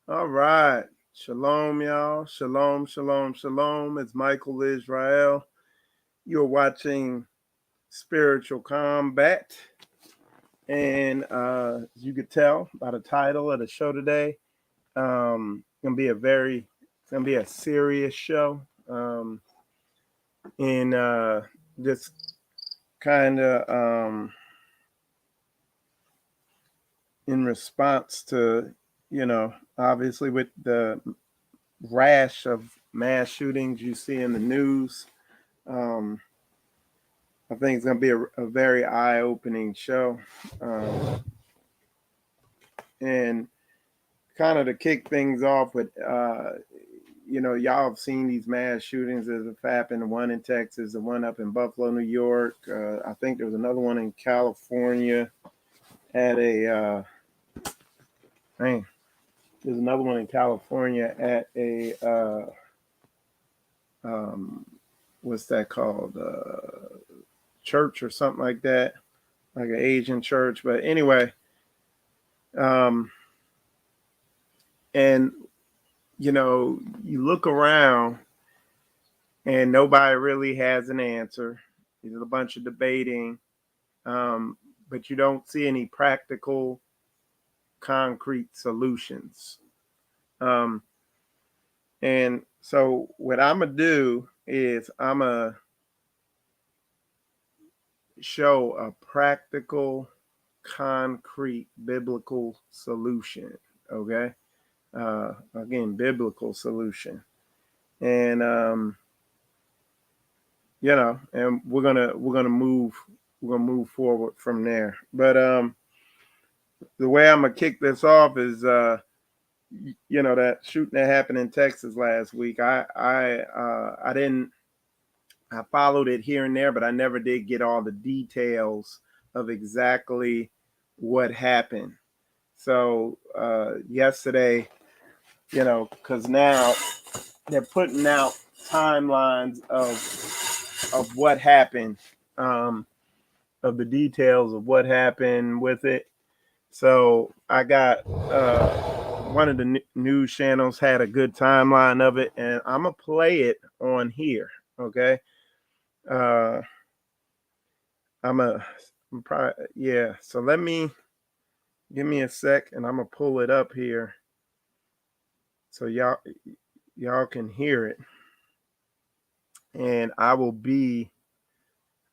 All right. Shalom, y'all. Shalom, shalom, shalom. It's Michael Israel. You're watching Spiritual Combat. And as you could tell by the title of the show today, it's gonna be a serious show. And just kind of in response to, obviously with the rash of mass shootings you see in the news. Um, I think it's going to be a very eye opening show. Um, and kind of to kick things off with, y'all have seen these mass shootings that have happened, the one in Texas, the one up in Buffalo, New York. I think there was another one in California at man, there's another one in California at um, what's that called? Church or something like that, like an Asian church. But anyway, um, and you look around and nobody really has an answer. There's a bunch of debating, um, but you don't see any practical, concrete solutions. Um, and so, what I'm gonna do is I'm gonna show a practical, concrete, biblical solution. Okay, again, biblical solution, and and we're gonna move forward from there. But the way I'm gonna kick this off is that shooting that happened in Texas last week. I didn't I followed it here and there, but I never did get all the details of exactly what happened. So yesterday, because now they're putting out timelines of what happened, um, of the details of what happened with it. So I got one of the news channels had a good timeline of it, and I'm gonna play it on here. Okay, uh, I'm probably yeah. So let me give me a sec, and I'm gonna pull it up here so y'all can hear it, and I'll be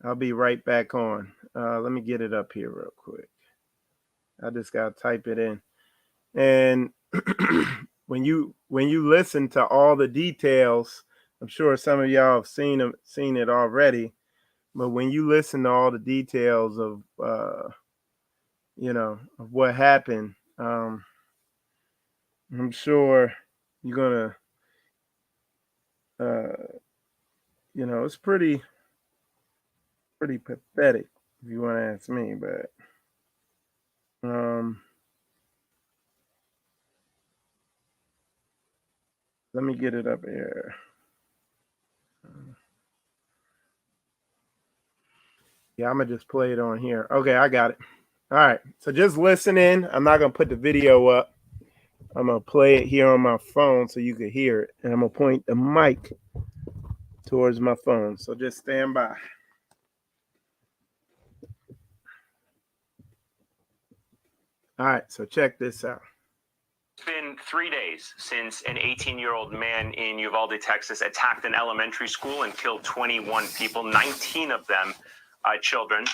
right back on. Let me get it up here real quick. I just gotta type it in. And when you listen to all the details, I'm sure some of y'all have seen it already. But when you listen to all the details of of what happened, I'm sure you're gonna it's pretty pathetic if you want to ask me. But um, let me get it up here. Yeah, I'm gonna just play it on here. Okay, I got it. All right. So just listen in. I'm not gonna put the video up. I'm gonna play it here on my phone so you can hear it, and I'm gonna point the mic towards my phone. So just stand by. All right. So check this out. It's been 3 days since an 18-year-old man in Uvalde, Texas, attacked an elementary school and killed 21 people, 19 of them children.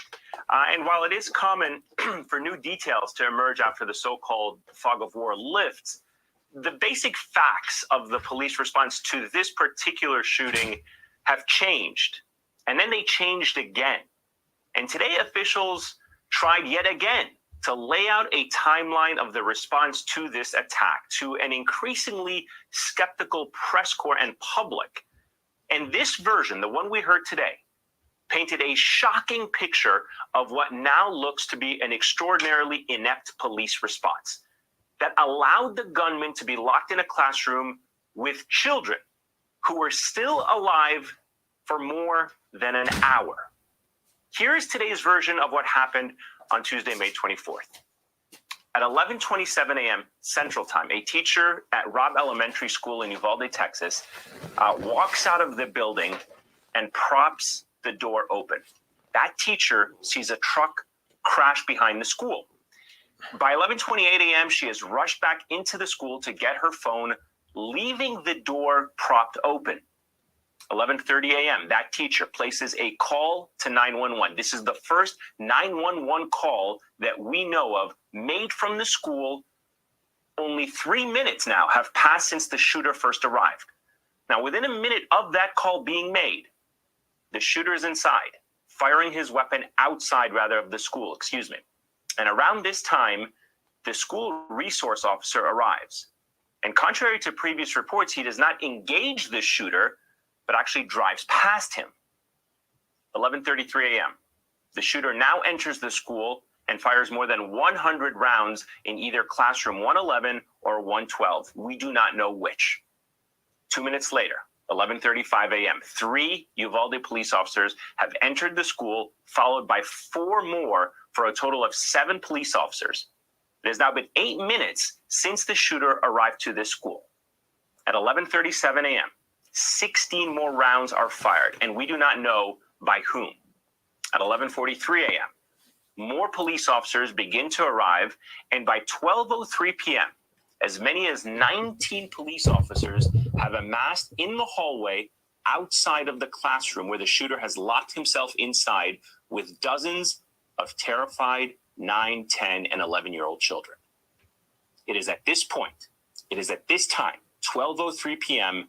And while it is common for new details to emerge after the so-called fog of war lifts, the basic facts of the police response to this particular shooting have changed. And then they changed again. And today officials tried yet again to lay out a timeline of the response to this attack to an increasingly skeptical press corps and public. And this version, the one we heard today, painted a shocking picture of what now looks to be an extraordinarily inept police response that allowed the gunman to be locked in a classroom with children who were still alive for more than an hour. Here is today's version of what happened on Tuesday, May 24th. At 11:27 a.m. Central Time, a teacher at Robb Elementary School in Uvalde, Texas, walks out of the building and props the door open. That teacher sees a truck crash behind the school. By 11:28 a.m., she is rushed back into the school to get her phone, leaving the door propped open. 11:30 a.m., that teacher places a call to 911. This is the first 911 call that we know of made from the school. Only 3 minutes now have passed since the shooter first arrived. Now, within a minute of that call being made, the shooter is inside, firing his weapon outside, rather, of the school, And around this time, the school resource officer arrives. And contrary to previous reports, he does not engage the shooter, but actually drives past him. 11:33 a.m. The shooter now enters the school and fires more than 100 rounds in either classroom 111 or 112. We do not know which. 2 minutes later, 11:35 a.m., 3 Uvalde police officers have entered the school, followed by 4 more for a total of 7 police officers. It has now been 8 minutes since the shooter arrived to this school. At 11:37 a.m., 16 more rounds are fired, and we do not know by whom. At 11:43 a.m., more police officers begin to arrive, and by 12:03 p.m., as many as 19 police officers have amassed in the hallway outside of the classroom where the shooter has locked himself inside with dozens of terrified 9, 10, and 11-year-old children. It is at this point, it is at this time, 12:03 p.m.,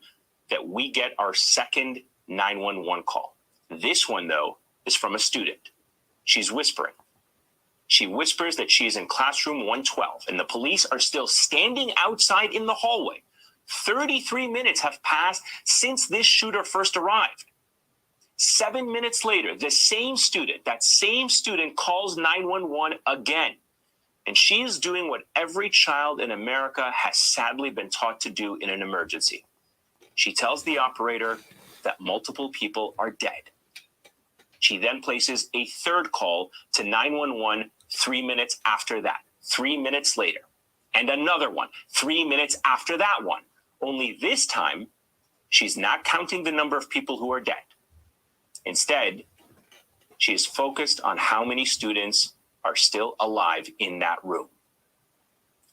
that we get our second 911 call. This one, though, is from a student. She's whispering. She whispers that she is in classroom 112, and the police are still standing outside in the hallway. 33 minutes have passed since this shooter first arrived. 7 minutes later, that same student calls 911 again. And she is doing what every child in America has sadly been taught to do in an emergency. She tells the operator that multiple people are dead. She then places a third call to 911 3 minutes after that, 3 minutes later, and another one 3 minutes after that one. Only this time, she's not counting the number of people who are dead. Instead, she is focused on how many students are still alive in that room.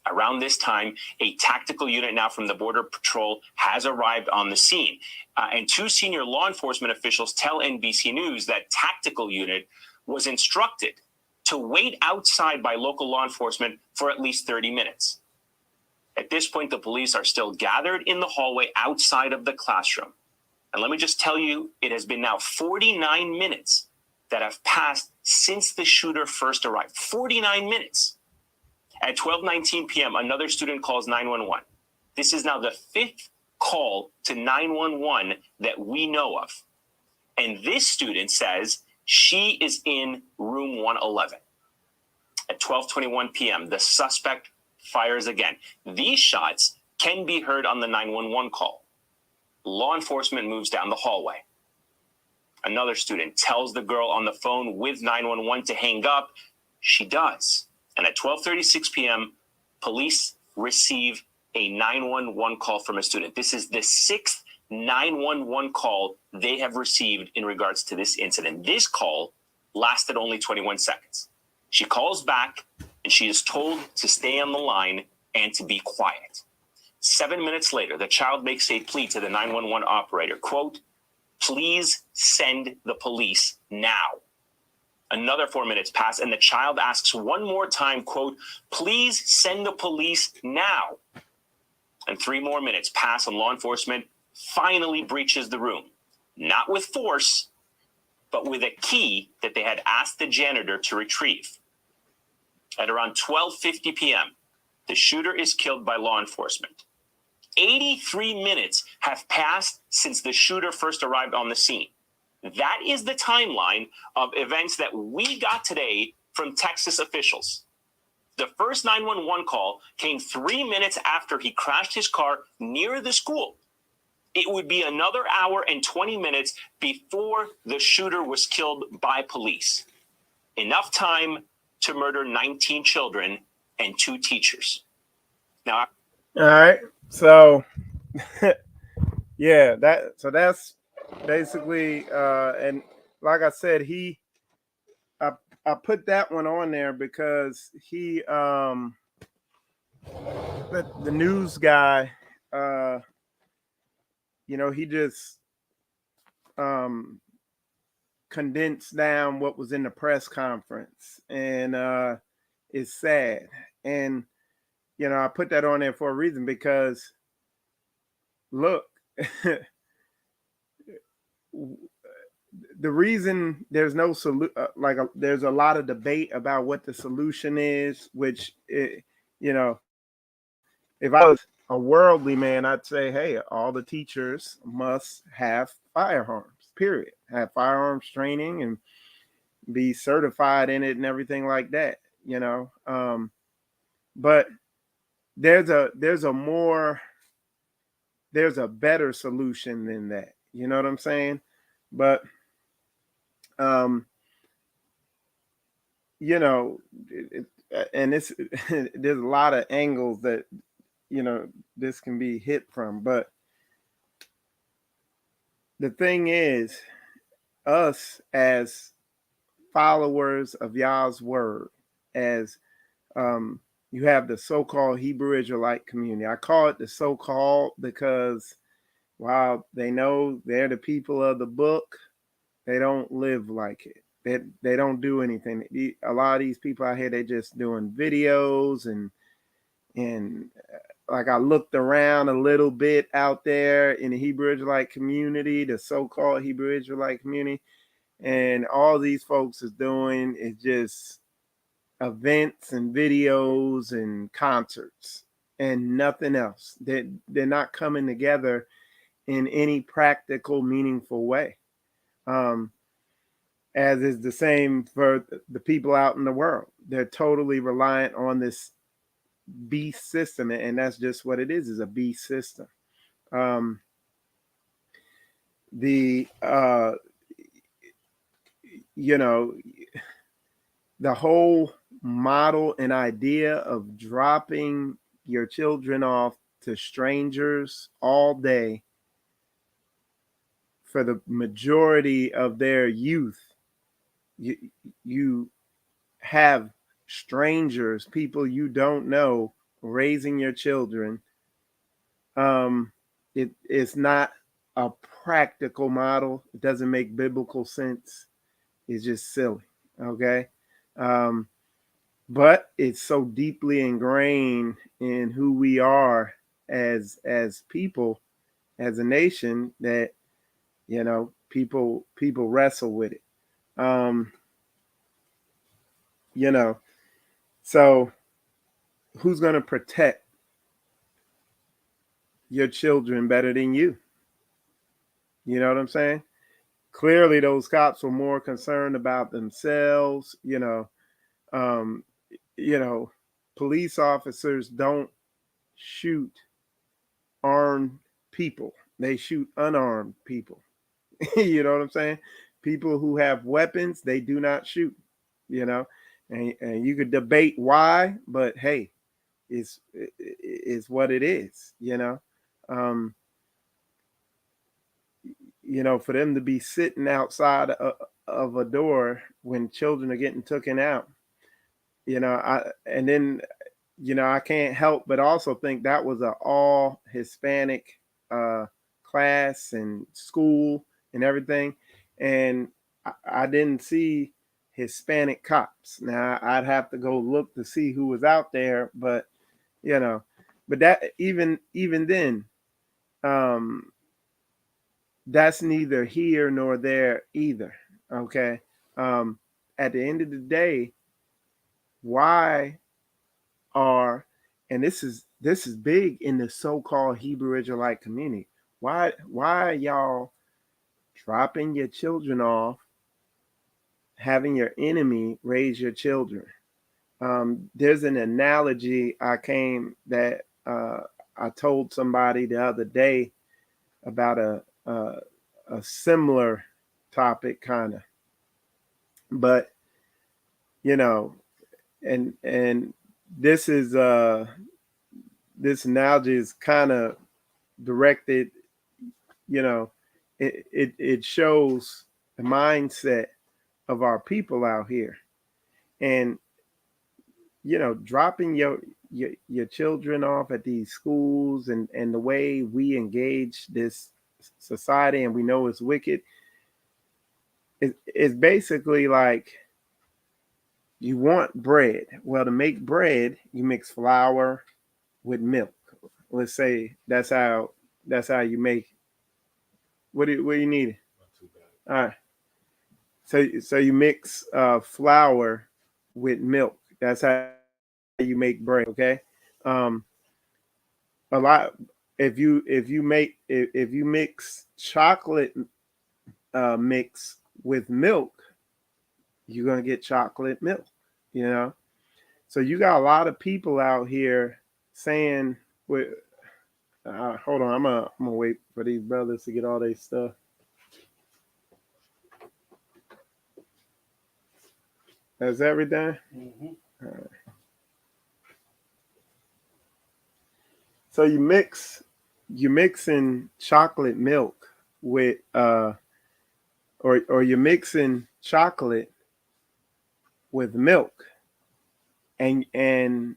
Around this time, a tactical unit now from the Border Patrol has arrived on the scene. And 2 senior law enforcement officials tell NBC News that tactical unit was instructed to wait outside by local law enforcement for at least 30 minutes. At this point, the police are still gathered in the hallway outside of the classroom. And let me just tell you, it has been now 49 minutes that have passed since the shooter first arrived. 49 minutes. At 12:19 p.m., another student calls 911. This is now the 5th call to 911 that we know of. And this student says she is in room 111. At 12:21 p.m., the suspect fires again. These shots can be heard on the 911 call. Law enforcement moves down the hallway. Another student tells the girl on the phone with 911 to hang up. She does. And at 12:36 p.m., police receive a 911 call from a student. This is the 6th 911 call they have received in regards to this incident. This call lasted only 21 seconds. She calls back and she is told to stay on the line and to be quiet. 7 minutes later, the child makes a plea to the 911 operator, quote, "Please send the police now." Another 4 minutes pass, and the child asks one more time, quote, "Please send the police now." And 3 more minutes pass, and law enforcement finally breaches the room, not with force, but with a key that they had asked the janitor to retrieve. At around 12:50 p.m., the shooter is killed by law enforcement. 83 minutes have passed since the shooter first arrived on the scene. That is the timeline of events that we got today from Texas officials. The first 911 call came 3 minutes after he crashed his car near the school. It would be another hour and 20 minutes before the shooter was killed by police. Enough time to murder 19 children and 2 teachers. Now, all right. So yeah, that's basically and like I said, I I put that one on there because the news guy, uh he just um condensed down what was in the press conference, and it's sad. And I put that on there for a reason, because look, the reason there's no there's a lot of debate about what the solution is, which if I was a worldly man, I'd say, hey, all the teachers must have firearms, period, have firearms training and be certified in it and everything like that, but there's a better solution than that. You know what I'm saying? But um, you know, and this there's a lot of angles that this can be hit from. But the thing is, us as followers of Yah's word, as you have the so-called Hebrew Israelite community. I call it the so-called because while they know they're the people of the book, they don't live like it. They don't do anything. A lot of these people out here, they just doing videos and like, I looked around a little bit out there in the Hebrew Israelite community, the so-called Hebrew Israelite community, and all these folks is doing is just events and videos and concerts and nothing else. They're not coming together in any practical, meaningful way. As is the same for the people out in the world. They're totally reliant on this beast system, and that's just what it is a beast system. The the whole model and idea of dropping your children off to strangers all day for the majority of their youth, you have strangers, people you don't know, raising your children. It's not a practical model. It doesn't make biblical sense. It's just silly. Okay. But it's so deeply ingrained in who we are as people, as a nation, that people wrestle with it. So who's going to protect your children better than you? You know what I'm saying? Clearly those cops were more concerned about themselves. Um, police officers don't shoot armed people. They shoot unarmed people. You know what I'm saying? People who have weapons, they do not shoot, and you could debate why, but hey, it's what it is, um, for them to be sitting outside of a door when children are getting taken out, I can't help but also think that was a all Hispanic class and school and everything. And I didn't see Hispanic cops. Now I'd have to go look to see who was out there, but that even then, that's neither here nor there either. Okay. At the end of the day, why are, and this is big in the so-called Hebrew Israelite community, why are y'all dropping your children off, having your enemy raise your children? There's an analogy I told somebody the other day about a similar topic, kind of, but and this is this analogy is kind of directed, you know, it shows the mindset of our people out here. And dropping your children off at these schools, and the way we engage this society, and we know it's wicked, is basically like, you want bread. Well, to make bread, you mix flour with milk. Let's say that's how you make. What do you need? All right. So you mix flour with milk. That's how you make bread. Okay. Um, a lot. If you mix chocolate mix with milk, you're gonna get chocolate milk. You know. So you got a lot of people out here saying, "Wait, hold on, I'm gonna wait for these brothers to get all their stuff." That's everything. Mm-hmm. All right. So you're mixing chocolate milk with or you're mixing chocolate with milk, and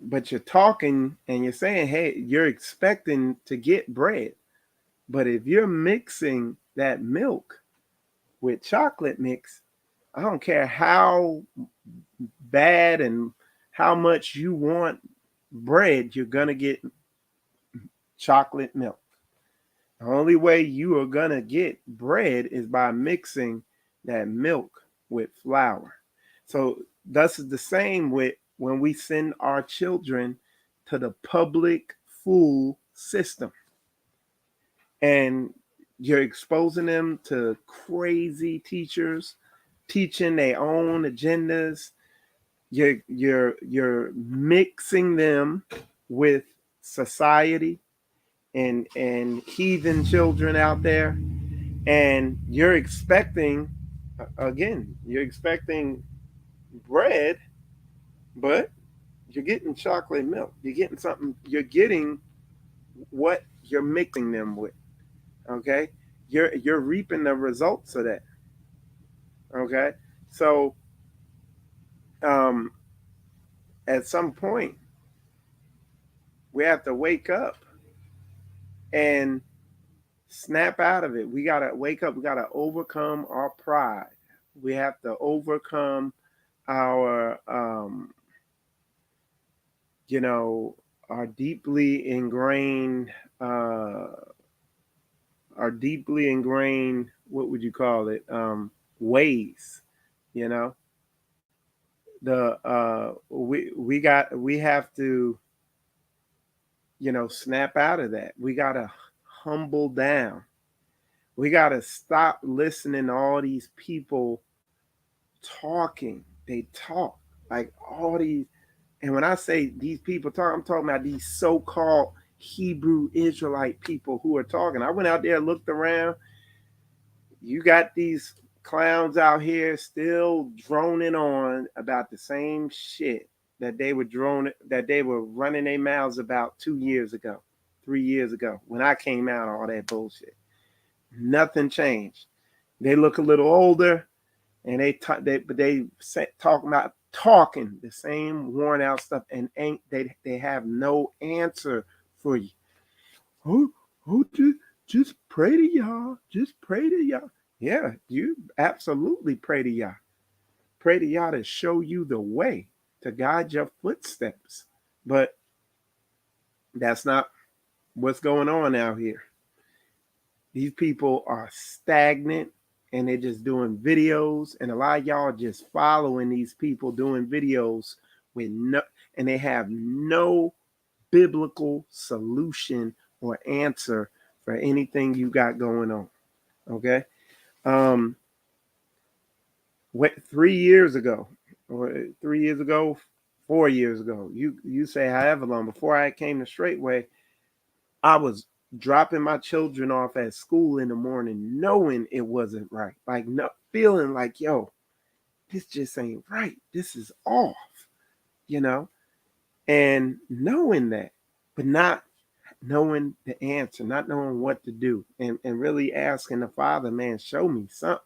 but you're talking and you're saying, hey, you're expecting to get bread. But if you're mixing that milk with chocolate mix, I don't care how bad and how much you want bread, you're gonna get chocolate milk. The only way you are gonna get bread is by mixing that milk with flour. So thus is the same with when we send our children to the public school system, and you're exposing them to crazy teachers teaching their own agendas. You're mixing them with society and heathen children out there, and you're expecting bread, but you're getting chocolate milk. You're getting something. You're getting what you're mixing them with. Okay, you're reaping the results of that. Okay, so um, at some point we have to wake up and snap out of it. We got to wake up. We got to overcome our pride. We have to overcome our, our uh, deeply ingrained, what would you call it? Ways, you know, we have to, snap out of that. We got to humble down. We got to stop listening to all these people talking. They talk like all these. And when I say these people talk, I'm talking about these so-called Hebrew Israelite people who are talking. I went out there, looked around. You got these clowns out here still droning on about the same shit that they were running their mouths about 2 years ago, 3 years ago, when I came out, all that bullshit. Nothing changed. They look a little older, and they talking the same worn out stuff, and they have no answer for you. Oh, just pray to y'all. Just pray to y'all. Yeah, you absolutely pray to y'all. Pray to y'all to show you the way, to guide your footsteps. But that's not what's going on out here. These people are stagnant, and they're just doing videos, and a lot of y'all just following these people doing videos and they have no biblical solution or answer for anything you got going on. Okay. What 3 years ago, or 3 years ago, 4 years ago, you say however long, before I came to Straightway, I was dropping my children off at school in the morning, knowing it wasn't right. Like, no, feeling like, yo, this just ain't right. This is off, you know? And knowing that, but not knowing the answer, not knowing what to do, and really asking the Father, man, show me something.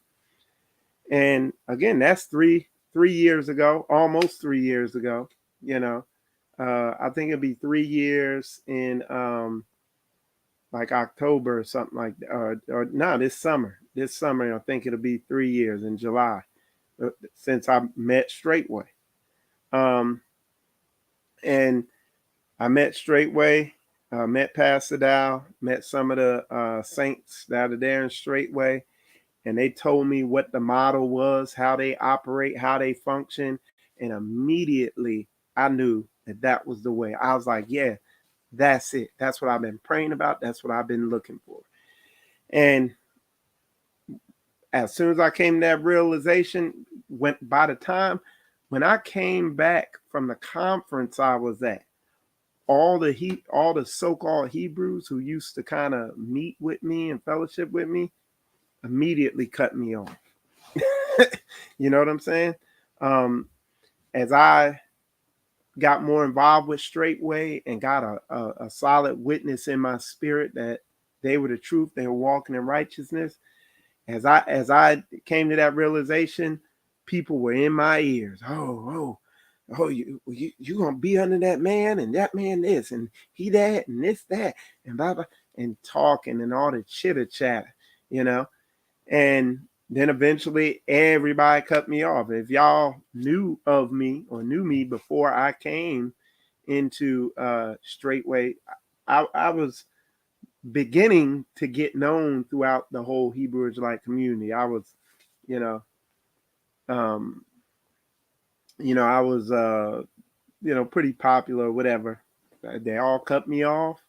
And again, that's three years ago, almost 3 years ago. You know, I think it'd be 3 years in like October or something like that, or no, this summer. This summer, I think it'll be 3 years in July since I met Straightway. Um, and I met Straightway, met Pastor Dow, met some of the saints that are there in Straightway, and they told me what the model was, how they operate, how they function, and immediately I knew that that was the way. I was like, yeah, that's it. That's what I've been praying about. That's what I've been looking for. And as soon as I came to that realization, by the time when I came back from the conference I was at, all the so-called Hebrews who used to kind of meet with me and fellowship with me immediately cut me off. You know what I'm saying? As I got more involved with Straightway and got a solid witness in my spirit that they were the truth, they were walking in righteousness. As I came to that realization, people were in my ears. Oh, you gonna be under that man and that man this and he that and this that and blah blah and talking and all the chitter chatter, you know. And then eventually everybody cut me off. If y'all knew of me or knew me before I came into Straightway, I was beginning to get known throughout the whole Hebrew Israelite community. I was, you know, um, I was, pretty popular, whatever. They all cut me off.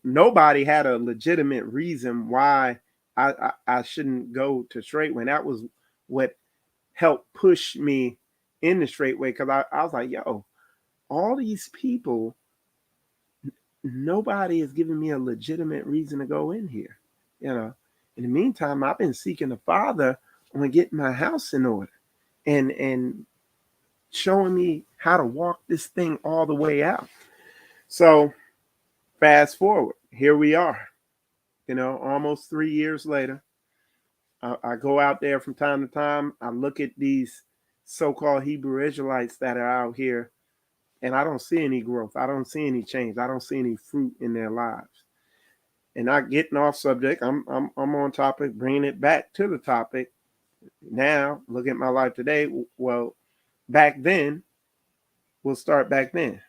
Nobody had a legitimate reason why I shouldn't go to Straightway. And that was what helped push me in the Straightway because I was like, yo, all these people, nobody is giving me a legitimate reason to go in here. You know, in the meantime, I've been seeking the Father on getting my house in order and showing me how to walk this thing all the way out. So fast forward, here we are, almost 3 years later. I go out there from time to time. I look at these so-called Hebrew Israelites that are out here, and I don't see any growth. I don't see any change. I don't see any fruit in their lives. And not getting off subject, I'm on topic, bringing it back to the topic. Now, look at my life today. Well, back then, we'll start back then.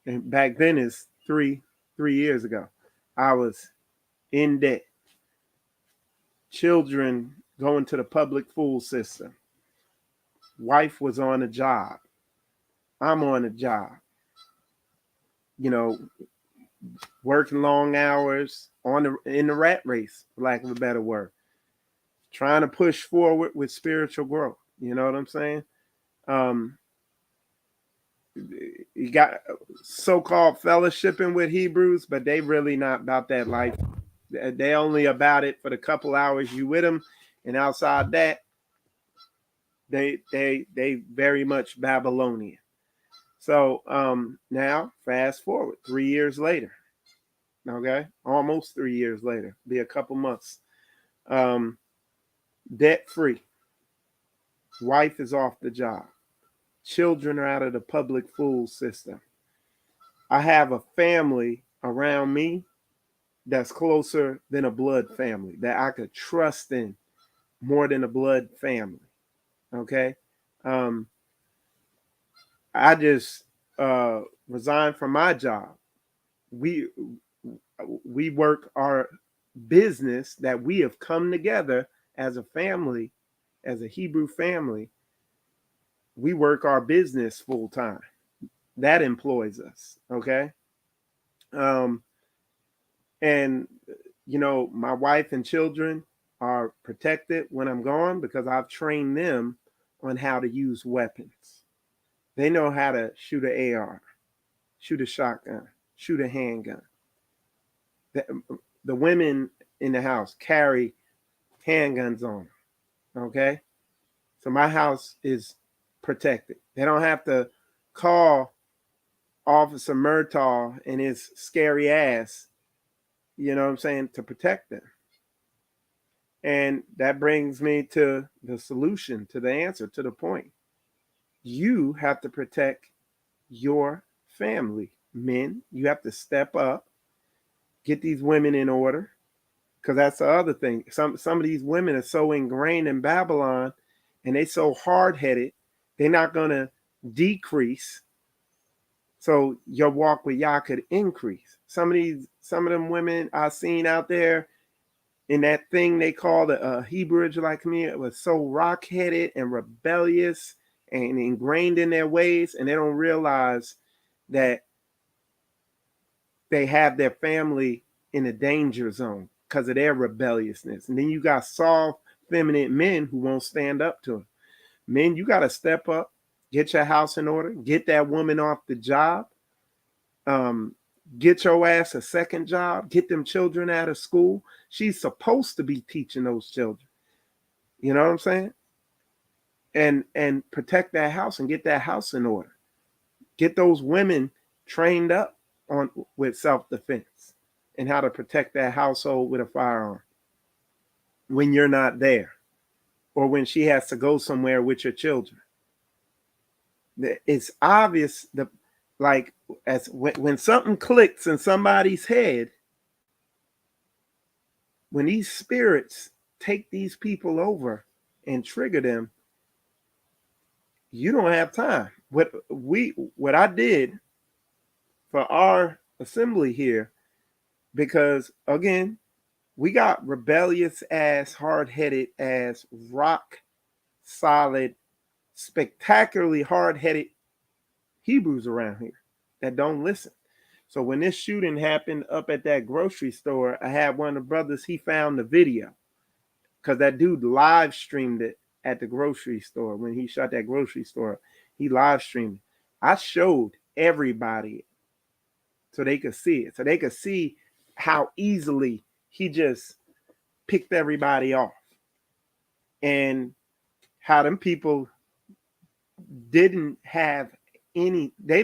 And back then is three years ago. I was in debt. Children going to the public school system. Wife was on a job. I'm on a job. Working long hours in the rat race, for lack of a better word. Trying to push forward with spiritual growth. You know what I'm saying? You got so-called fellowshipping with Hebrews, but they really not about that life. They only about it for the couple hours you with them, and outside that, they very much Babylonian. So now fast forward 3 years later. Okay, almost 3 years later, be a couple months. Debt free. Wife is off the job. Children are out of the public school system. I have a family around me that's closer than a blood family that I could trust in more than a blood family. Okay. I just resigned from my job. We work our business that we have come together as a family, as a Hebrew family. We work our business full time. That employs us. Okay. And my wife and children are protected when I'm gone because I've trained them on how to use weapons. They know how to shoot an AR, shoot a shotgun, shoot a handgun. The women in the house carry handguns on them. Okay. So my house is protected. They don't have to call Officer Murtaugh and his scary ass, you know what I'm saying, to protect them. And that brings me to the solution, to the answer, to the point. You have to protect your family. Men, you have to step up, get these women in order, because that's the other thing. Some of these women are so ingrained in Babylon, and they so hard-headed, they're not going to decrease. So your walk with Yah could increase. Some of them women I've seen out there in that thing they call the Hebrew Israelite community was so rock-headed and rebellious and ingrained in their ways, and they don't realize that they have their family in a danger zone because of their rebelliousness. And then you got soft, feminine men who won't stand up to it. Men, you got to step up, get your house in order, get that woman off the job, get your ass a second job, get them children out of school. She's supposed to be teaching those children. You know what I'm saying? And protect that house and get that house in order. Get those women trained up on with self-defense and how to protect that household with a firearm when you're not there or when she has to go somewhere with your children. It's obvious that, like, as when something clicks in somebody's head, when these spirits take these people over and trigger them, you don't have time. What I did for our assembly here, because again, we got rebellious ass, hard-headed ass, rock solid, spectacularly hard-headed Hebrews around here that don't listen. So when this shooting happened up at that grocery store, I had one of the brothers, he found the video because that dude live streamed it at the grocery store. When he shot that grocery store, he live streamed. I showed everybody so they could see it, so they could see how easily he just picked everybody off and how them people didn't have any, they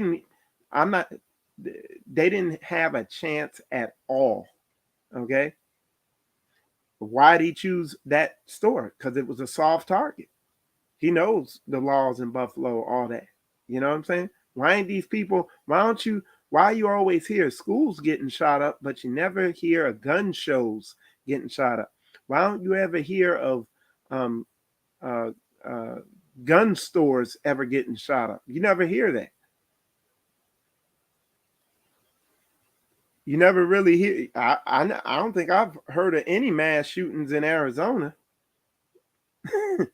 didn't have a chance at all. Okay. Why did he choose that store? Because it was a soft target. He knows the laws in Buffalo, all that. You know what I'm saying? Why ain't these people, why you always hear schools getting shot up, but you never hear of gun shows getting shot up? Why don't you ever hear of gun stores ever getting shot up? You never hear that. You never really hear. I don't think I've heard of any mass shootings in Arizona, because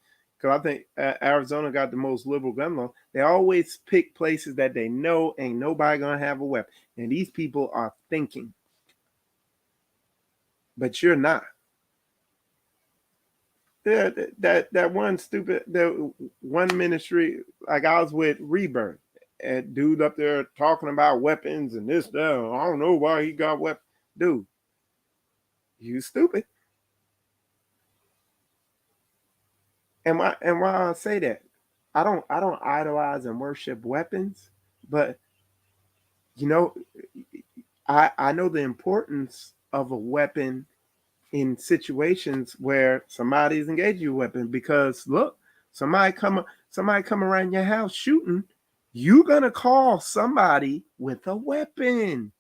I think Arizona got the most liberal gun law. They always pick places that they know ain't nobody gonna have a weapon, and these people are thinking, but you're not. Yeah, that one ministry, like I was with Rebirth, and dude up there talking about weapons and this, that. I don't know why he got weapons. Dude, you stupid. And why I say that? I don't idolize and worship weapons, but you know, I know the importance of a weapon in situations where somebody's engaging you with a weapon, because look, somebody come around your house shooting, you're gonna call somebody with a weapon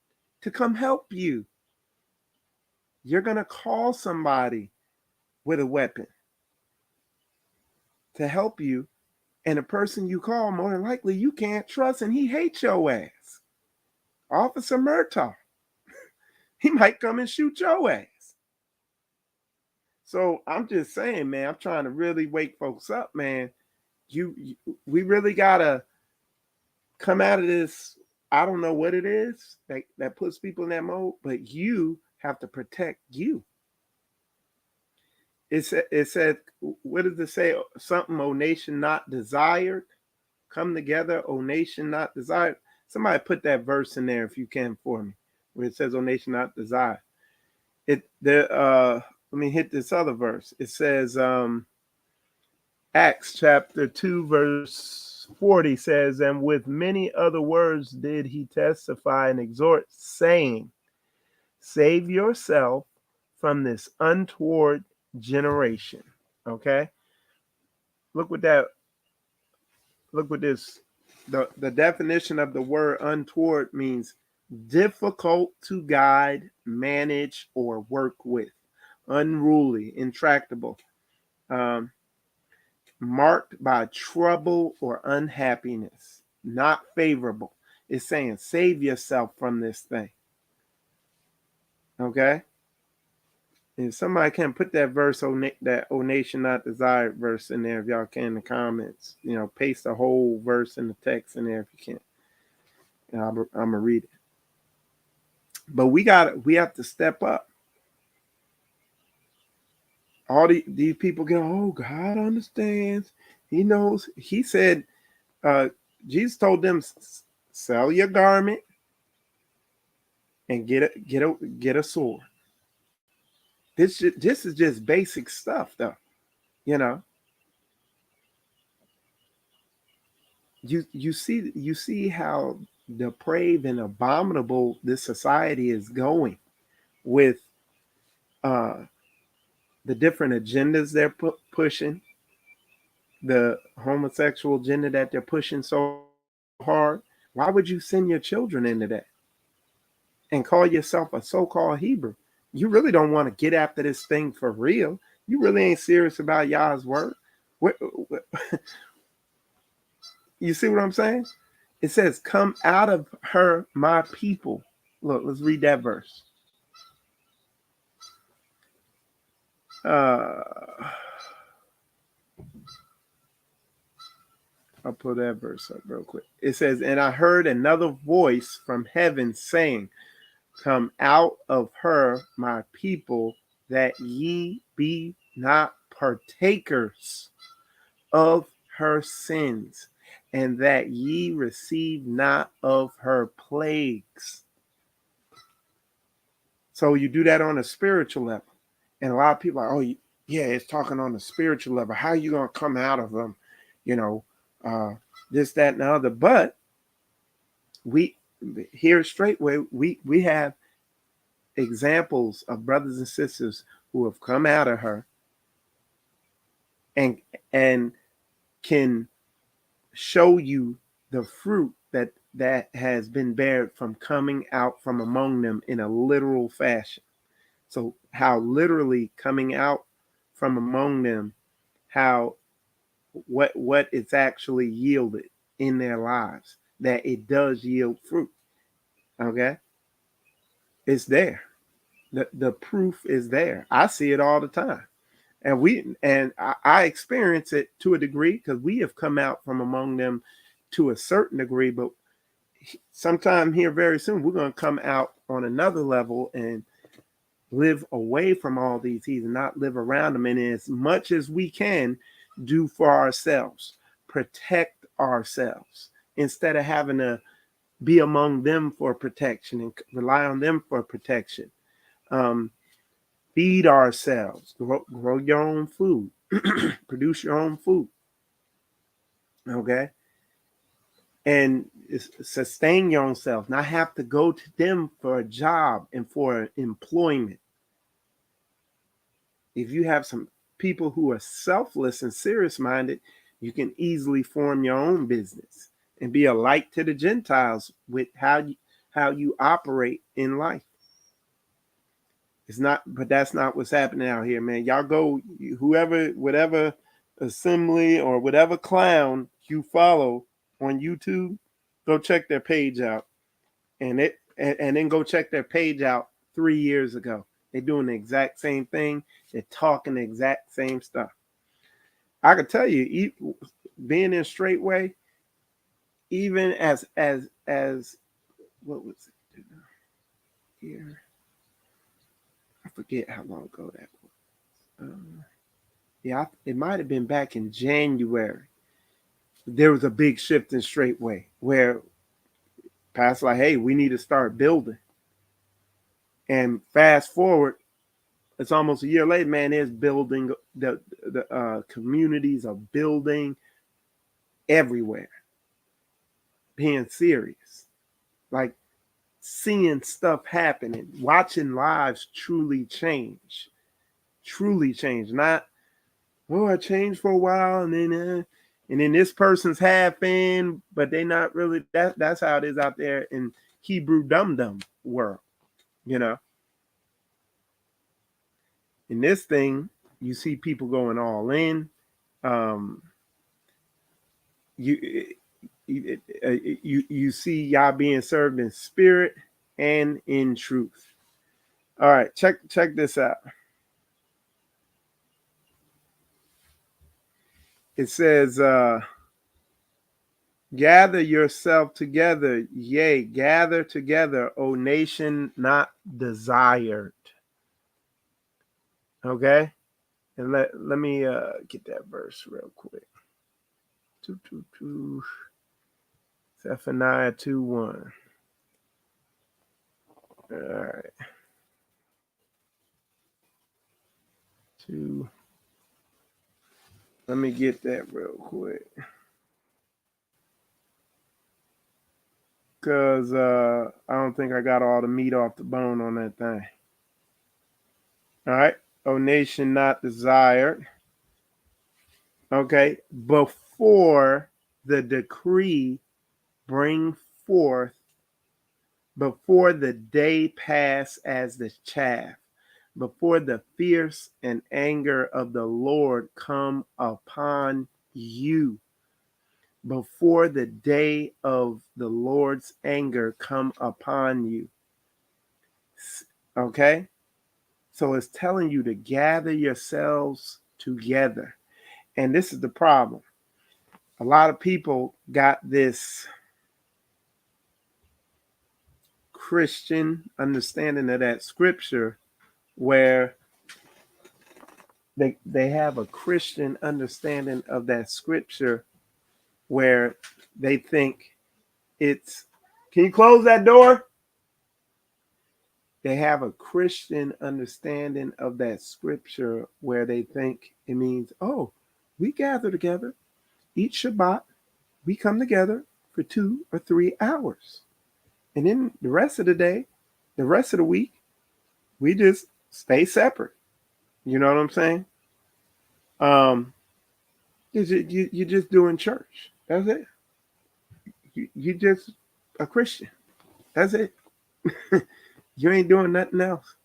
to come help you. You're gonna call somebody with a weapon to help you, and the person you call, more than likely, you can't trust, and he hates your ass. Officer Murtaugh, he might come and shoot your ass. So I'm just saying, man, I'm trying to really wake folks up, man. We really gotta come out of this. I don't know what it is that puts people in that mode, but you have to protect you. It said, what does it say? Something, O nation not desired. Come together, O nation not desired. Somebody put that verse in there if you can for me, where it says, O nation not desired. Let me hit this other verse. It says, Acts chapter 2, verse 40 says, and with many other words did he testify and exhort, saying, save yourself from this untoward generation. Okay? Look what this, the definition of the word untoward means difficult to guide, manage, or work with, unruly, intractable, marked by trouble or unhappiness, not favorable. It's saying save yourself from this thing. Okay? If somebody can put that verse, that O Nation Not Desired verse in there, if y'all can, in the comments, paste the whole verse in the text in there if you can. And I'm going to read it. But we have to step up. All these people go, oh, God understands. He knows. He said, Jesus told them, sell your garment and get a sword. This is just basic stuff, though. You see how depraved and abominable this society is going with the different agendas they're pushing, the homosexual agenda that they're pushing so hard. Why would you send your children into that and call yourself a so-called Hebrew? You really don't want to get after this thing for real. You really ain't serious about Yah's word. You see what I'm saying? It says, come out of her, my people. Look, let's read that verse. I'll pull that verse up real quick. It says, and I heard another voice from heaven saying, come out of her, my people, that ye be not partakers of her sins, and that ye receive not of her plagues. So you do that on a spiritual level. And a lot of people are, oh, yeah, it's talking on a spiritual level. How are you going to come out of them? This, that, and the other. But we here straightway, we have examples of brothers and sisters who have come out of her and can show you the fruit that has been bared from coming out from among them in a literal fashion. So how literally coming out from among them, how what it's actually yielded in their lives, that it does yield fruit. Okay? It's there. The proof is there. I see it all the time. And I experience it to a degree because we have come out from among them to a certain degree, but sometime here very soon, we're going to come out on another level and live away from all these heathens, not live around them. And as much as we can do for ourselves, protect ourselves instead of having to be among them for protection and rely on them for protection. Feed ourselves, grow your own food, produce your own food. Okay. And sustain your own self, not have to go to them for a job and for employment. If you have some people who are selfless and serious-minded, you can easily form your own business and be a light to the Gentiles with how you operate in life. But that's not what's happening out here, man. Y'all go, whatever assembly or whatever clown you follow on YouTube, go check their page out, and then go check their page out 3 years ago. They're doing the exact same thing. They're talking the exact same stuff. I can tell you, being in Straightway, even as what was it here? I forget how long ago that was. It might have been back in January. There was a big shift in Straightway where Pastor's like, hey, we need to start building. And fast forward, it's almost a year later, man, there's building, the communities are building everywhere. being serious, like seeing stuff happening, watching lives truly change. Not, oh, I changed for a while and then this person's half in, but they not really. That's how it is out there in Hebrew dum world, you know. In this thing, you see people going all in. Um, you you see y'all being served in spirit and in truth. All right, check this out. It says, gather yourself together, yea, gather together, O nation not desired. Okay, and let me get that verse real quick. Zephaniah 2:1. All right. 2. Let me get that real quick. Because I don't think I got all the meat off the bone on that thing. All right. O nation not desired. Okay. Before the decree bring forth, before the day pass as the chaff, before the fierce and anger of the Lord come upon you, before the day of the Lord's anger come upon you. Okay? So it's telling you to gather yourselves together. And this is the problem. A lot of people got this Christian understanding of that scripture where they have a Christian understanding of that scripture where they think it's, can you close that door? They have a Christian understanding of that scripture where they think it means, oh, we gather together each Shabbat, we come together for 2 or 3 hours. And then the rest of the day, the rest of the week, we just stay separate. You know what I'm saying? You're just doing church. That's it. You just a Christian. That's it. You ain't doing nothing else.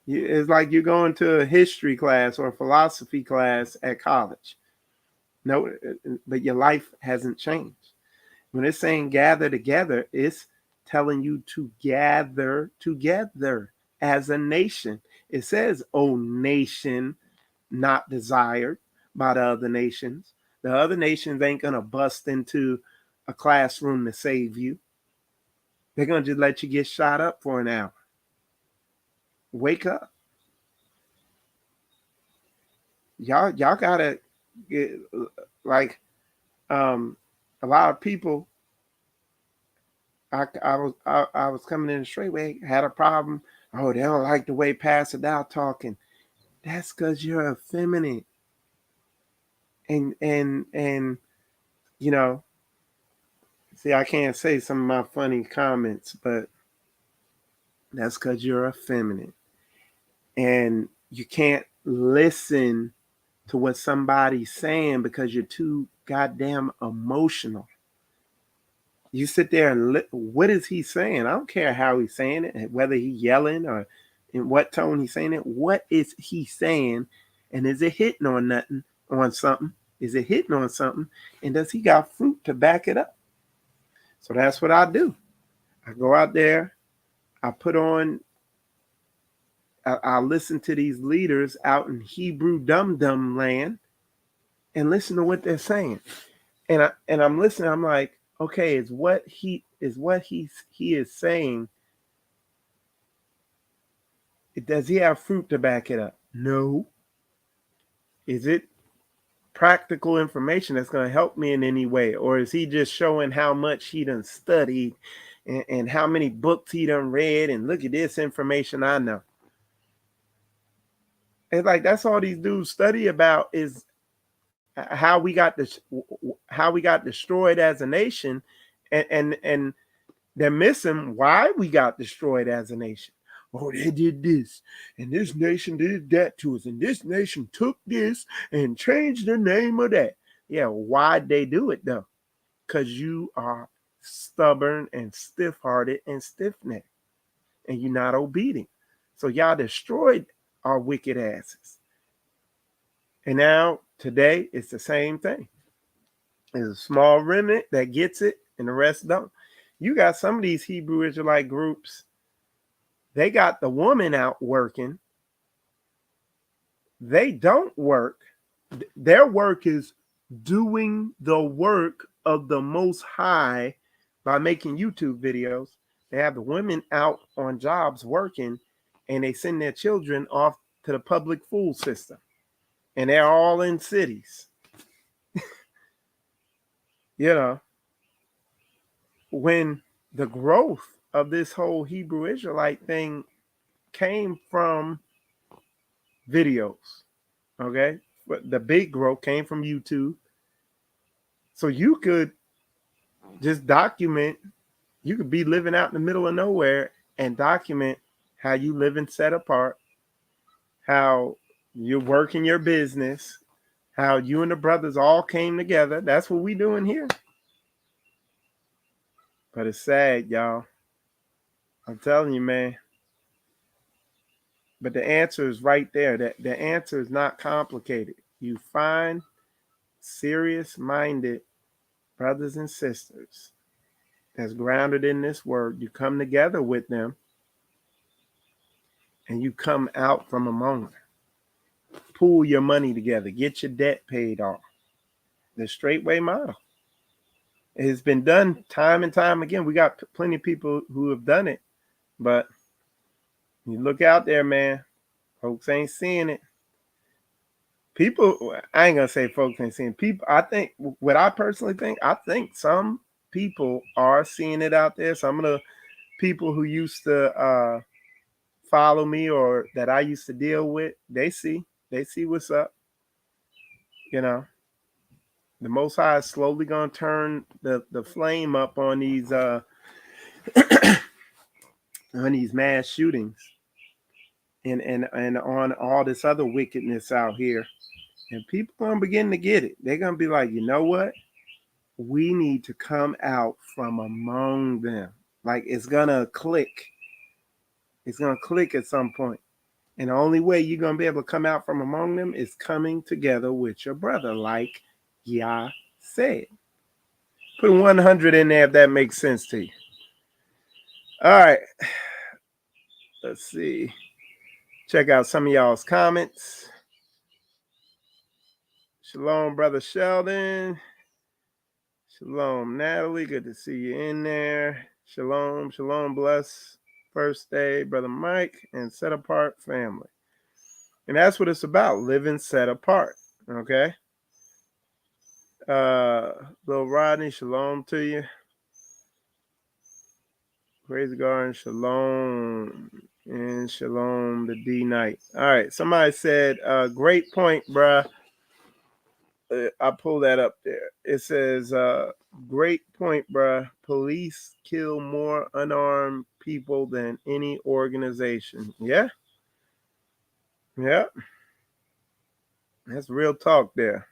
It's like you're going to a history class or a philosophy class at college. No, but your life hasn't changed. When it's saying gather together, it's telling you to gather together as a nation. It says, "O nation, not desired by the other nations." The other nations ain't gonna bust into a classroom to save you. They're gonna just let you get shot up for an hour. Wake up. Y'all gotta get, like, a lot of people. I was coming in the straightway, had a problem. Oh, they don't like the way Pastor Dow talking. That's because you're effeminate. And you know, see, I can't say some of my funny comments, but that's because you're effeminate. And you can't listen to what somebody's saying because you're too goddamn emotional. You sit there and what is he saying? I don't care how he's saying it, whether he's yelling or in what tone he's saying it. What is he saying? And is it hitting on nothing, on something? Is it hitting on something? And does he got fruit to back it up? So that's what I do. I go out there, I put on, I listen to these leaders out in Hebrew dum land and listen to what they're saying. And I'm listening, I'm like, okay, is what he is saying, does he have fruit to back it up? No. Is it practical information that's going to help me in any way? Or is he just showing how much he done studied and how many books he done read and look at this information I know? It's like that's all these dudes study about is how we got destroyed as a nation, and they're missing why we got destroyed as a nation. Oh, they did this, and this nation did that to us, and this nation took this and changed the name of that. Yeah, why'd they do it though? Because you are stubborn and stiff-hearted and stiff-necked, and you're not obedient. So y'all destroyed our wicked asses. And now today it's the same thing. There's a small remnant that gets it, and the rest don't. You got some of these Hebrew Israelite groups. They got the woman out working. They don't work. Their work is doing the work of the Most High by making YouTube videos. They have the women out on jobs working, and they send their children off to the public school system. And they're all in cities. You know, when the growth of this whole Hebrew Israelite thing came from videos, okay? But the big growth came from YouTube. So you could just document, you could be living out in the middle of nowhere and document how you live and set apart, how you're working your business, how you and the brothers all came together. That's what we doing here. But it's sad, y'all. I'm telling you, man. But the answer is right there. The answer is not complicated. You find serious-minded brothers and sisters that's grounded in this word. You come together with them, and you come out from among them. Pool your money together. Get your debt paid off. The straight way model. It's been done time and time again. We got plenty of people who have done it, but you look out there, man. Folks ain't seeing it. People, I ain't gonna say folks ain't seeing people. I think what I personally think, I think some people are seeing it out there. Some of the people who used to follow me or that I used to deal with, they see what's up. You know, the Most High is slowly gonna turn the flame up on these on these mass shootings and on all this other wickedness out here. And people gonna begin to get it. They're gonna be like, you know what? We need to come out from among them. Like it's gonna click. It's gonna click at some point. And the only way you're gonna be able to come out from among them is coming together with your brother, like Yah said. Put 100 in there if that makes sense to you. All right. Let's see. Check out some of y'all's comments. Shalom, Brother Sheldon. Shalom, Natalie. Good to see you in there. Shalom, bless. First day, Brother Mike, and set apart family. And that's what it's about, living set apart. Okay. Little Rodney, shalom to you. Praise God and shalom. And shalom the D night. All right. Somebody said, great point, bruh. I pull that up there. It says, great point, bruh. Police kill more unarmed people than any organization. Yeah. Yeah. That's real talk there.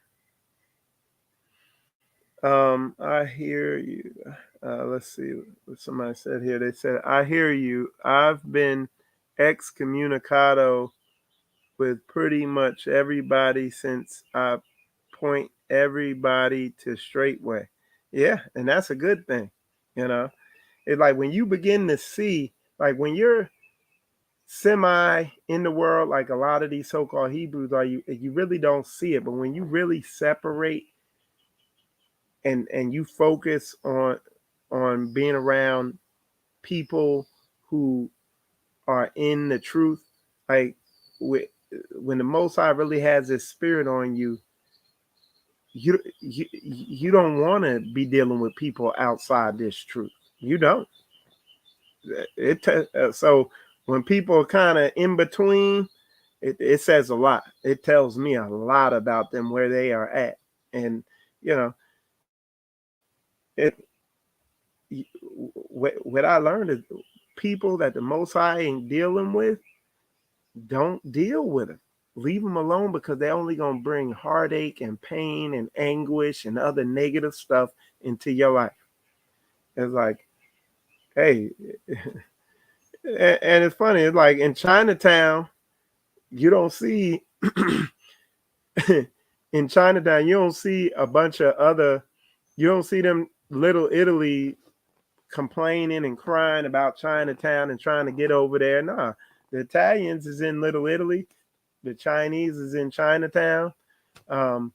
I hear you. Let's see what somebody said here. They said, I hear you. I've been excommunicado with pretty much everybody since I point everybody to straight way. Yeah, and that's a good thing. You know, it's like when you begin to see, like when you're semi in the world, like a lot of these so-called Hebrews are, you really don't see it. But when you really separate and you focus on being around people who are in the truth, like when the Most High really has His spirit on you, you don't want to be dealing with people outside this truth. You don't. So when people are kind of in between, it says a lot. It tells me a lot about them, where they are at, and you know, what I learned is people that the Most High ain't dealing with, don't deal with them. Leave them alone because they're only going to bring heartache and pain and anguish and other negative stuff into your life. It's like, hey, and it's funny. It's like in Chinatown, you don't see in Chinatown, you don't see a bunch of other, you don't see them Little Italy complaining and crying about Chinatown and trying to get over there. Nah, the Italians is in Little Italy. The Chinese is in Chinatown. The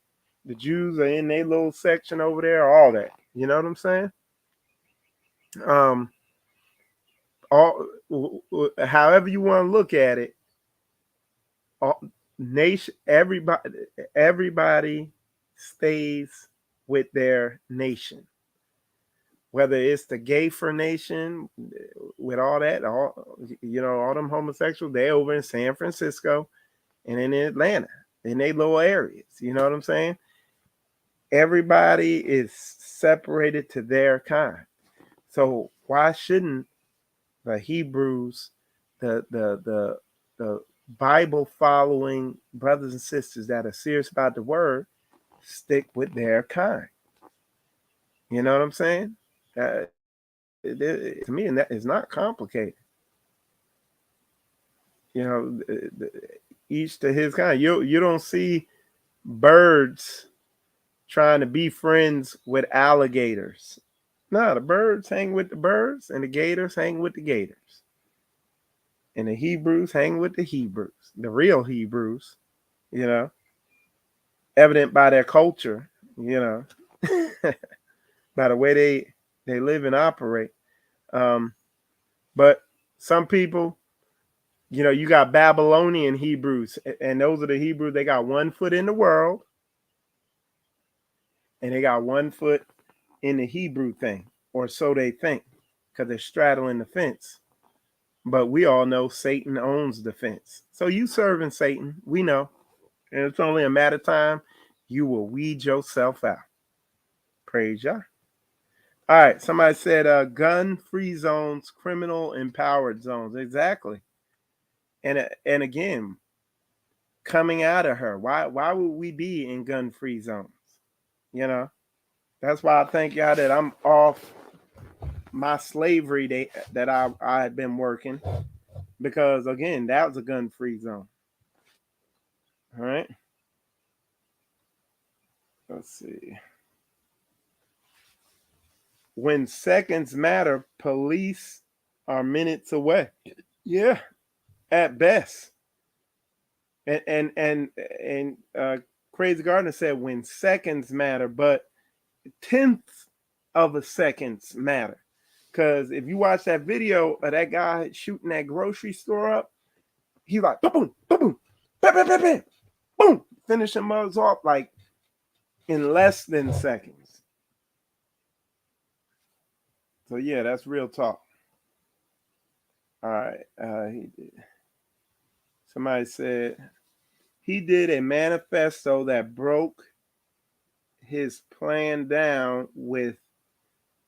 Jews are in their little section over there. All that, you know what I'm saying? All however you want to look at it, all, nation, everybody stays with their nation. Whether it's the gay for nation with all that, all all them homosexuals, they're over in San Francisco and in Atlanta, in their little areas. You know what I'm saying? Everybody is separated to their kind. So why shouldn't the Hebrews, the Bible following brothers and sisters that are serious about the word, stick with their kind? You know what I'm saying? To me, and that is not complicated. Each to his kind. You don't see birds trying to be friends with alligators. No, the birds hang with the birds, and the gators hang with the gators, and the Hebrews hang with the Hebrews, the real Hebrews. Evident by their culture. By the way they live and operate. But some people, you got Babylonian Hebrews, and those are the Hebrews. They got 1 foot in the world, and they got 1 foot in the Hebrew thing, or so they think, because they're straddling the fence. But we all know Satan owns the fence. So you serving Satan, we know, and it's only a matter of time you will weed yourself out. Praise Yah. All right, somebody said gun-free zones, criminal empowered zones. Exactly. And again, coming out of her, why would we be in gun-free zones? That's why I thank y'all that I'm off my slavery that I had been working, because again, that was a gun-free zone. All right. Let's see. When seconds matter, police are minutes away. Yeah, at best. And Crazy Gardner said when seconds matter, but tenths of a seconds matter. Because if you watch that video of that guy shooting that grocery store up, he's like boom, boom, boom, bam, bam, bam, bam, boom, finishing mugs off like in less than seconds. So yeah, that's real talk. All right. Somebody said he did a manifesto that broke his plan down with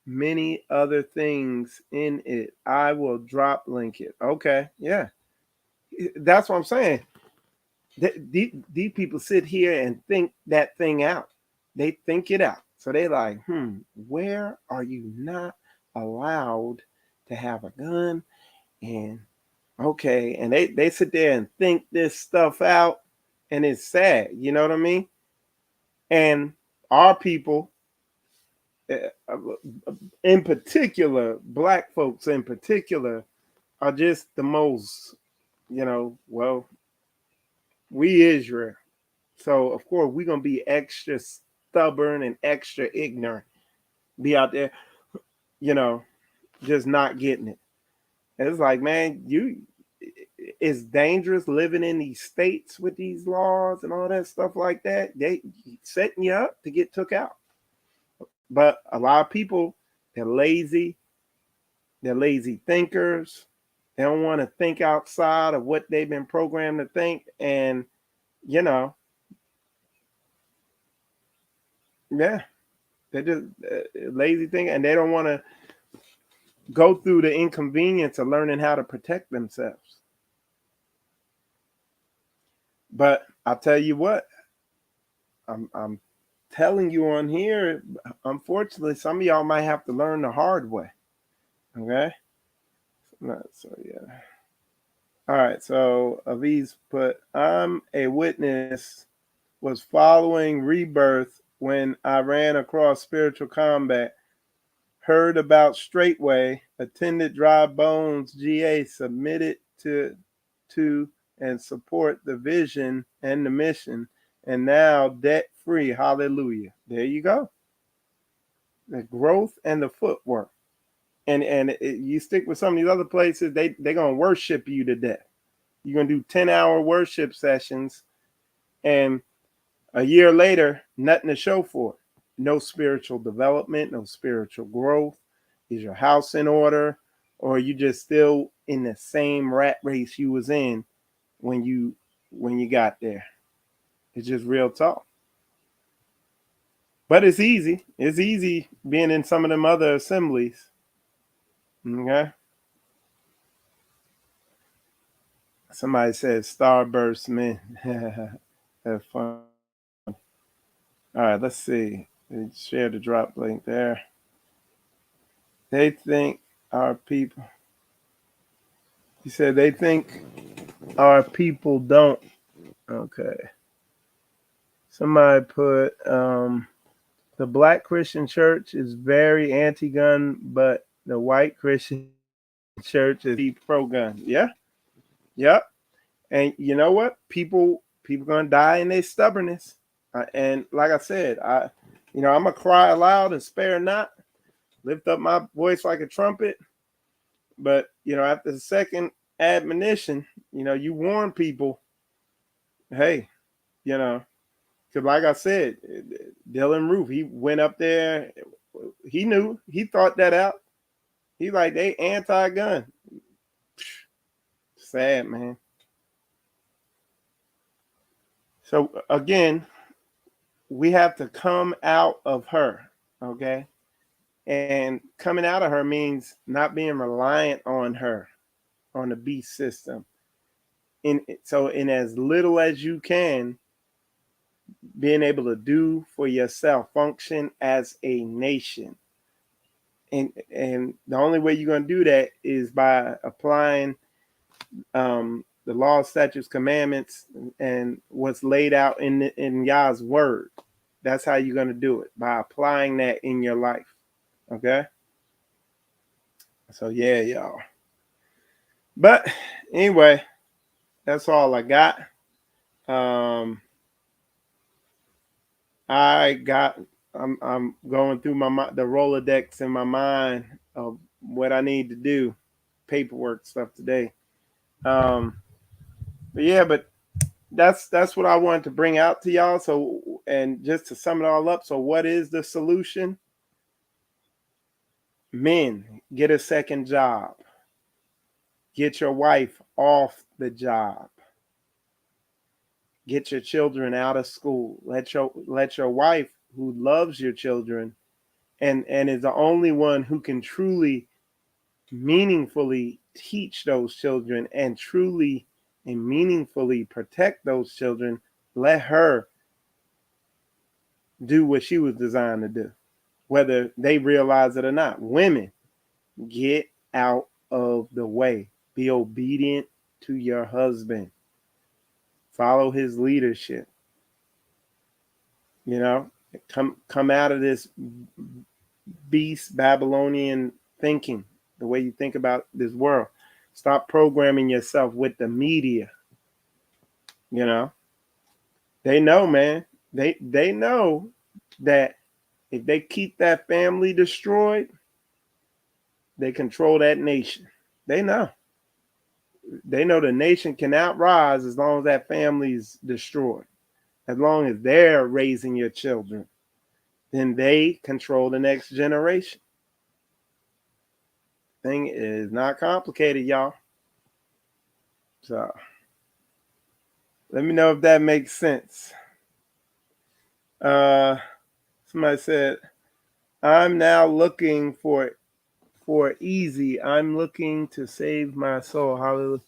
many other things in it. I will drop link it. Okay, yeah. That's what I'm saying. These people sit here and think that thing out. They think it out. So they're like, where are you not allowed to have a gun? And okay, and they sit there and think this stuff out, and it's sad. You know what I mean? And our people, in particular, black folks in particular, are just the most, well, we Israel. So, of course, we're going to be extra stubborn and extra ignorant. Be out there, just not getting it. And it's like, man, it's dangerous living in these states with these laws and all that stuff like that. They setting you up to get took out. But a lot of people, they're lazy. They're lazy thinkers. They don't want to think outside of what they've been programmed to think. And, yeah, they're just lazy thinking, and they don't want to go through the inconvenience of learning how to protect themselves. But I'll tell you what, I'm telling you on here, unfortunately, some of y'all might have to learn the hard way. Okay? So yeah. All right, so Aviz put, I'm a witness, was following rebirth when I ran across spiritual combat, heard about Straightway, attended Dry Bones GA, submitted to and support the vision and the mission, and now debt free. Hallelujah. There you go. The growth and the footwork. And you stick with some of these other places, they're going to worship you to death. You're going to do 10-hour worship sessions, and a year later, nothing to show for it. No spiritual development, no spiritual growth. Is your house in order? Or are you just still in the same rat race you was in when you got there? It's just real talk. But it's easy. It's easy being in some of them other assemblies. Okay. Somebody said Starburst, man. That's fun. All right, let's see. Share the drop link there. They think our people. He said they think our people don't. Okay. Somebody put the black Christian church is very anti-gun, but the white Christian church is pro-gun. Yeah. Yep. And you know what? People gonna die in their stubbornness. And like I said, I'm gonna cry aloud and spare not, lift up my voice like a trumpet. But after the second admonition, you warn people, hey, because like I said, Dylan Roof, he went up there, he knew, he thought that out. He like, they anti-gun. Sad, man. So again, we have to come out of her, okay? And coming out of her means not being reliant on her, on the beast system. In as little as you can, being able to do for yourself, function as a nation. And the only way you're going to do that is by applying the law, statutes, commandments, and what's laid out in Yah's word. That's how you're going to do it, by applying that in your life. Okay? So yeah, y'all. But anyway, that's all I got. I'm going through the Rolodex in my mind of what I need to do, paperwork stuff today. But that's what I wanted to bring out to y'all. So, and just to sum it all up, so what is the solution? Men, get a second job. Get your wife off the job. Get your children out of school. Let your wife, who loves your children and is the only one who can truly meaningfully teach those children and truly and meaningfully protect those children, let her do what she was designed to do, whether they realize it or not. Women, get out of the way. Be obedient to your husband. Follow his leadership. Come out of this beast Babylonian thinking, the way you think about this world. Stop programming yourself with the media. They know, man. They know that if they keep that family destroyed, they control that nation. They know. They know the nation cannot rise as long as that family is destroyed. As long as they're raising your children, then they control the next generation. Thing is not complicated, y'all. So let me know if that makes sense. Somebody said, I'm now looking for for easy. I'm looking to save my soul. Hallelujah.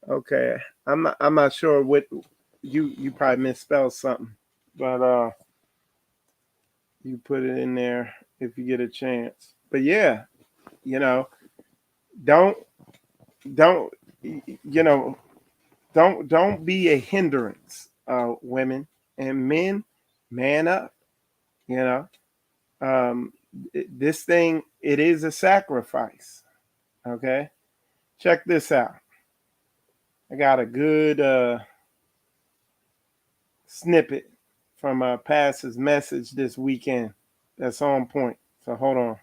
Okay. I'm not sure what you probably misspelled something, but you put it in there if you get a chance. But yeah, you know, don't don't you know don't be a hindrance, women and men, man up. You know, this thing, it is a sacrifice. Okay, check this out. I got a good snippet from Pastor's message this weekend that's on point. So hold on,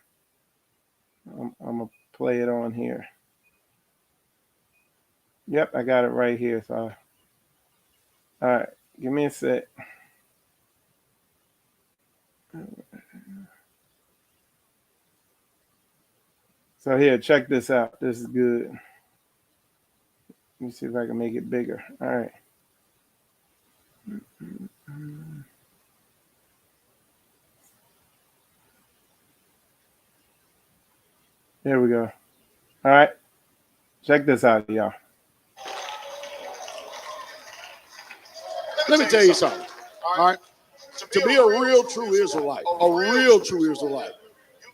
I'm gonna play it on here. Yep, I got it right here. So all right, give me a sec. So here, check this out. This is good. Let me see if I can make it bigger. All right. There we go. All right. Check this out, y'all. Let me tell you something. All right. To be a real true Israelite,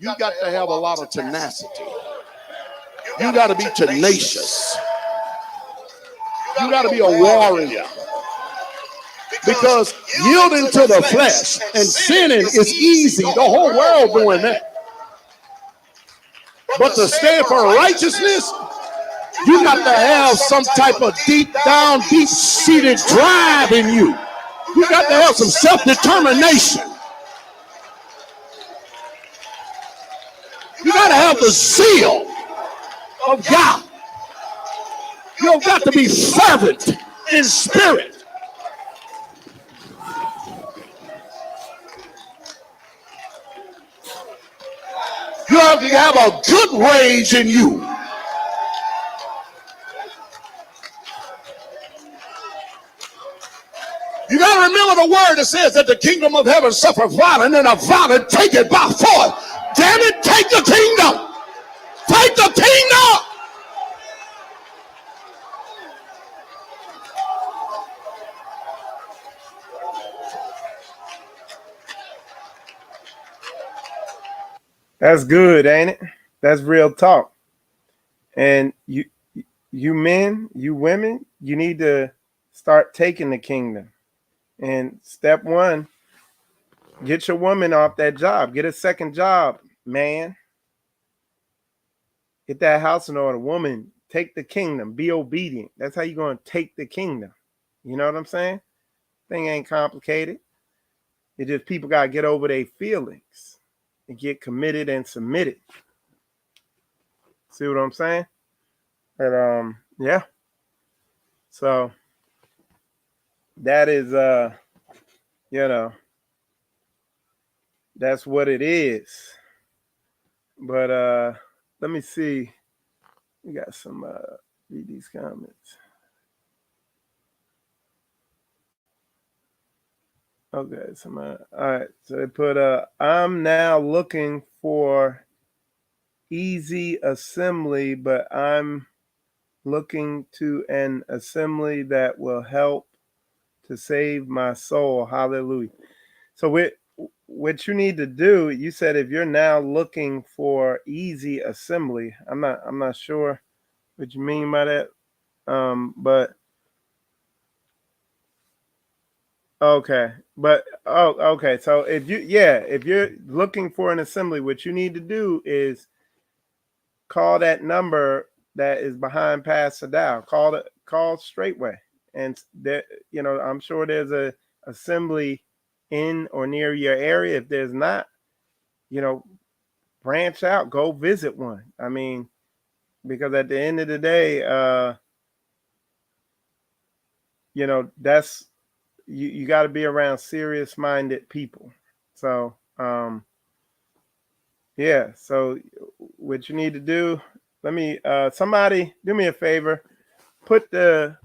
you got to have a lot of tenacity. You got to be tenacious. You got to be a warrior. Because yielding to the flesh and sinning is easy. The whole world doing that. But to stand for righteousness, you got to have some type of deep down, deep-seated drive in you. You got to have some self-determination. You got to have the zeal of God. You've got to be fervent in spirit. You have to have a good rage in you. You got to remember the word that says that the kingdom of heaven suffer violence and a violent take it by force. Damn it, take the kingdom. Take the kingdom. That's good, ain't it? That's real talk. And you men, you women, you need to start taking the kingdom. And step one, get your woman off that job. Get a second job, man. Get that house in order. Woman, take the kingdom. Be obedient. That's how you're going to take the kingdom. You know what I'm saying? Thing ain't complicated. It just people got to get over their feelings and get committed and submitted. See what I'm saying? And yeah. So that is you know, that's what it is. But let me see. We got some read these comments. Okay, all right. So they put I'm now looking for easy assembly, but I'm looking to an assembly that will help to save my soul. Hallelujah. So what you need to do, you said if you're now looking for easy assembly, I'm not sure what you mean by that. But okay. But okay. So if you're looking for an assembly, what you need to do is call that number that is behind Pastor Dow. Call straightway. And that, I'm sure there's a assembly in or near your area. If there's not, branch out, go visit one. I mean, because at the end of the day, that's you got to be around serious minded people. So yeah, so what you need to do, let me somebody do me a favor, put the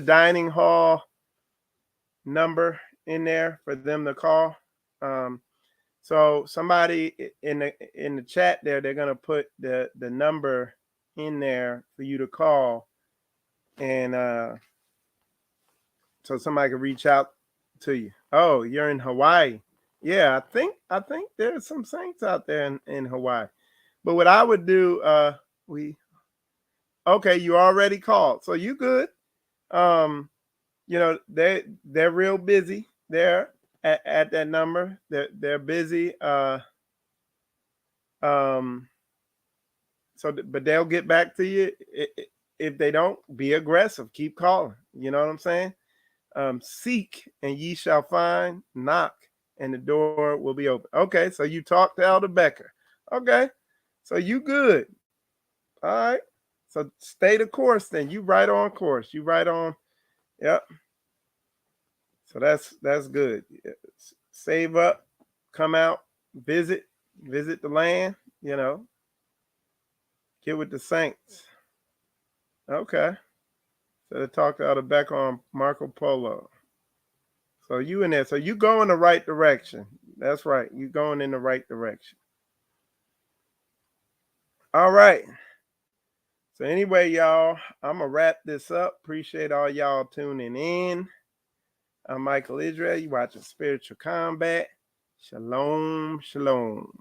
dining hall number in there for them to call. So somebody in the chat there, they're gonna put the number in there for you to call, and so somebody can reach out to you. Oh, you're in Hawaii. Yeah, I think there's some saints out there in Hawaii. But what I would do, okay, you already called, so you good. You know, they're real busy there at that number. They're busy. So, but they'll get back to you. If they don't, be aggressive. Keep calling. You know what I'm saying? Seek and ye shall find. Knock and the door will be open. Okay, so you talk to Elder Becker. Okay, so you good. All right. So stay the course then. You right on course. You right on. Yep. So that's good. Save up, come out, visit the land, you know. Get with the saints. Okay. So they talk to Elder Becker on Marco Polo. So you in there. So you go in the right direction. That's right. You going in the right direction. All right. So anyway, y'all, I'm gonna wrap this up. Appreciate all y'all tuning in. I'm Michael Israel. You watching Spiritual Combat. Shalom, shalom.